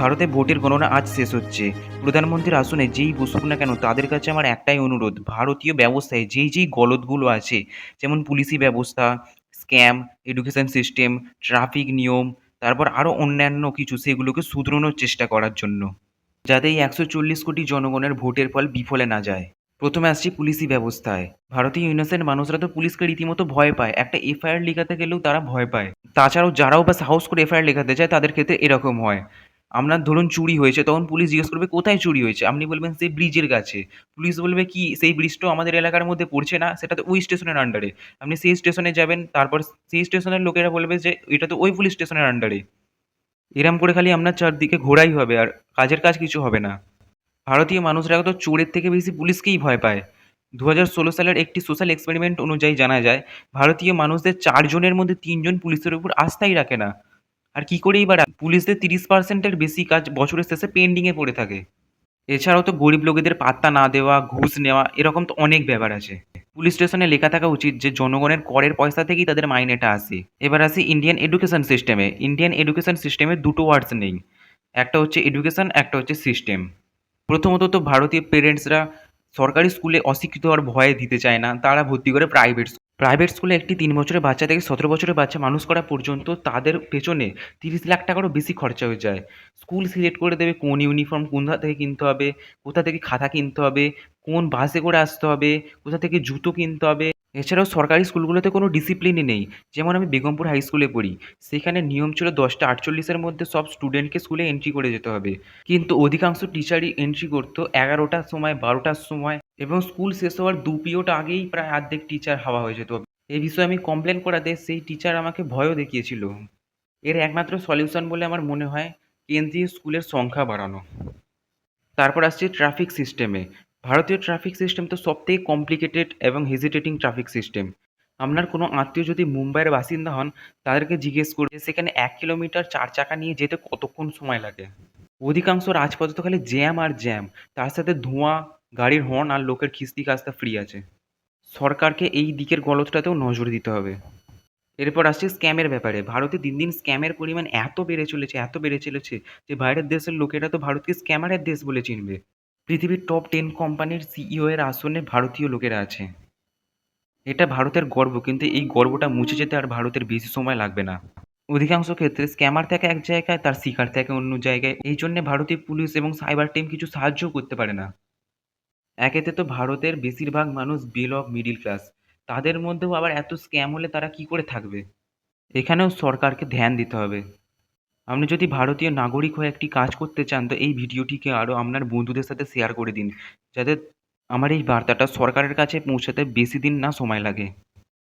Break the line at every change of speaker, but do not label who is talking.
ভারতে ভোটের গণনা আজ শেষ হচ্ছে। প্রধানমন্ত্রীর আসনে যেই বসুক না কেন তাদের কাছে আমার একটাই অনুরোধ, ভারতীয় ব্যবস্থায় যেই গলদগুলো আছে, যেমন পুলিশি ব্যবস্থা, স্ক্যাম, এডুকেশন সিস্টেম, ট্রাফিক নিয়ম, তারপর আরও অন্যান্য কিছু সেগুলোকে শুধরানোর চেষ্টা করার জন্য। যাতে এই ১৪০ কোটি জনগণের ভোটের ফল বিফলে না যায়। প্রথমে আসছি পুলিশি ব্যবস্থায়। ভারতীয় ইনোসেন্ট মানুষরা তো পুলিশকে রীতিমতো ভয় পায়। একটা এফআইআর লেখাতে গেলেও তারা ভয় পায়। তাছাড়াও যারাও বা সাহস করে এফআইআর লেখাতে যায় তাদের ক্ষেত্রে এরকম হয়। আপনার ধরুন চুরি হয়েছে, তখন পুলিশ জিজ্ঞেস করবে কোথায় চুরি হয়েছে? আপনি বলবেন সেই ব্রিজের কাছে। পুলিশ বলবে কি সেই ব্রিজটাও আমাদের এলাকার মধ্যে পড়ছে না? সেটা তো ওই স্টেশনের আন্ডারে। আপনি সেই স্টেশনে যাবেন, তারপর সেই স্টেশনের লোকেরা বলবে যে এটা তো ওই পুলিশ স্টেশনের আন্ডারে। এরম করে খালি আপনার চারদিকে ঘোরাই হবে আর কাজের কাজ কিছু হবে না। ভারতীয় মানুষরা তো চোরের থেকে বেশি পুলিশকেই ভয় পায়। ২০১৬ সালের একটি সোশ্যাল এক্সপেরিমেন্ট অনুযায়ী জানা যায়, ভারতীয় মানুষদের ৪ জনের মধ্যে ৩ জন পুলিশের উপর আস্থাই রাখে না। আর কি করেই বা পুলিশদের ৩০% এর বেশি কাজ বছরের শেষে পেন্ডিংয়ে পড়ে থাকে। এছাড়াও তো গরিব লোকেদের পাত্তা না দেওয়া, ঘুষ নেওয়া এরকম তো অনেক ব্যাপার আছে। পুলিশ স্টেশনে লেখা থাকা উচিত যে জনগণের করের পয়সা থেকেই তাদের মাইনেটা আসে। এবার আসি ইন্ডিয়ান এডুকেশন সিস্টেমে। ইন্ডিয়ান এডুকেশন সিস্টেমে দুটো ওয়ার্ডস নেই। একটা হচ্ছে এডুকেশন, একটা হচ্ছে সিস্টেম। প্রথমত তো ভারতীয় পেরেন্টসরা সরকারি স্কুলে অশিক্ষিত হওয়ার ভয় দিতে চায় না। তারা ভর্তি করে প্রাইভেট স্কুলে একটি ৩ বছরের বাচ্চা থেকে ১৭ বছরের বাচ্চা মানুষ করা পর্যন্ত তাদের পেছনে ৩০ লাখ টাকারও বেশি খরচা হয়ে যায়। স্কুল সিলেক্ট করে দেবে কোন ইউনিফর্ম কোথা থেকে কিনতে হবে, কোথা থেকে খাতা কিনতে হবে, কোন বাসে করে আসতে হবে, কোথা থেকে জুতো কিনতে হবে। এছাড়াও সরকারি স্কুলগুলোতে কোনো ডিসিপ্লিনই নেই। যেমন আমি বেগমপুর হাই স্কুলে পড়ি। সেখানে নিয়ম ছিল ১০টা ৪৮ এর মধ্যে সব স্টুডেন্টকে স্কুলে এন্ট্রি করে যেতে হবে। কিন্তু অধিকাংশ টিচারই এন্ট্রি করতো ১১টার সময়, ১২টার সময় এবং স্কুল শেষ হওয়ার ২ পিরিয়ড আগেই প্রায় অর্ধেক টিচার হাওয়া হয়ে যেত। এই বিষয়ে আমি কমপ্লেন করাতে সেই টিচার আমাকে ভয়ও দেখিয়েছিল। এর একমাত্র সলিউশন বলে আমার মনে হয় কেন্দ্রীয় স্কুলের সংখ্যা বাড়ানো। তারপর আসছে ট্রাফিক সিস্টেমে। ভারতীয় ট্রাফিক সিস্টেম তো সবথেকে কমপ্লিকেটেড এবং হেজিটেটিং ট্রাফিক সিস্টেম। আপনার কোনো আত্মীয় যদি মুম্বাইয়ের বাসিন্দা হন, তাদেরকে জিজ্ঞেস করুন যে সেখানে ১ কিলোমিটার ৪ চাকা নিয়ে যেতে কতক্ষণ সময় লাগে। অধিকাংশ রাজপথে তো খালি জ্যাম আর জ্যাম। তার সাথে ধোঁয়া, গাড়ির হর্ন আর লোকের খিস্তি খাস্তা ফ্রি আছে। সরকারকে এই দিকের গলদটাতেও নজর দিতে হবে। এরপর আসছে স্ক্যামের ব্যাপারে। ভারতে দিন দিন স্ক্যামের পরিমাণ এত বেড়ে চলেছে যে বাইরের দেশের লোকেরা তো ভারতকে স্ক্যামারের দেশ বলে চিনবে। পৃথিবীর টপ 10 কোম্পানির সিইও এর আসনে ভারতীয় লোকেরা আছে। এটা ভারতের গর্ব, কিন্তু এই গর্বটা মুছে যেতে আর ভারতের বেশি সময় লাগবে না। অধিকাংশ ক্ষেত্রে স্ক্যামার থাকে এক জায়গায়, তার শিকার থাকে অন্য জায়গায়। এই জন্যে ভারতীয় পুলিশ এবং সাইবার টিম কিছু সাহায্যও করতে পারে না। একেতে তো ভারতের বেশিরভাগ মানুষ বিল অফ মিডল ক্লাস। তাদের মধ্যেও আবার এত স্ক্যাম হলে তারা কি করে থাকবে? এখানেও সরকারকে ধ্যান দিতে হবে। আপনি যদি ভারতীয় নাগরিক হয়ে একটি কাজ করতে চান তো এই ভিডিওটিকে আরও আপনার বন্ধুদের সাথে শেয়ার করে দিন, যাতে আমার এই বার্তাটা সরকারের কাছে পৌঁছাতে বেশি দিন না সময় লাগে।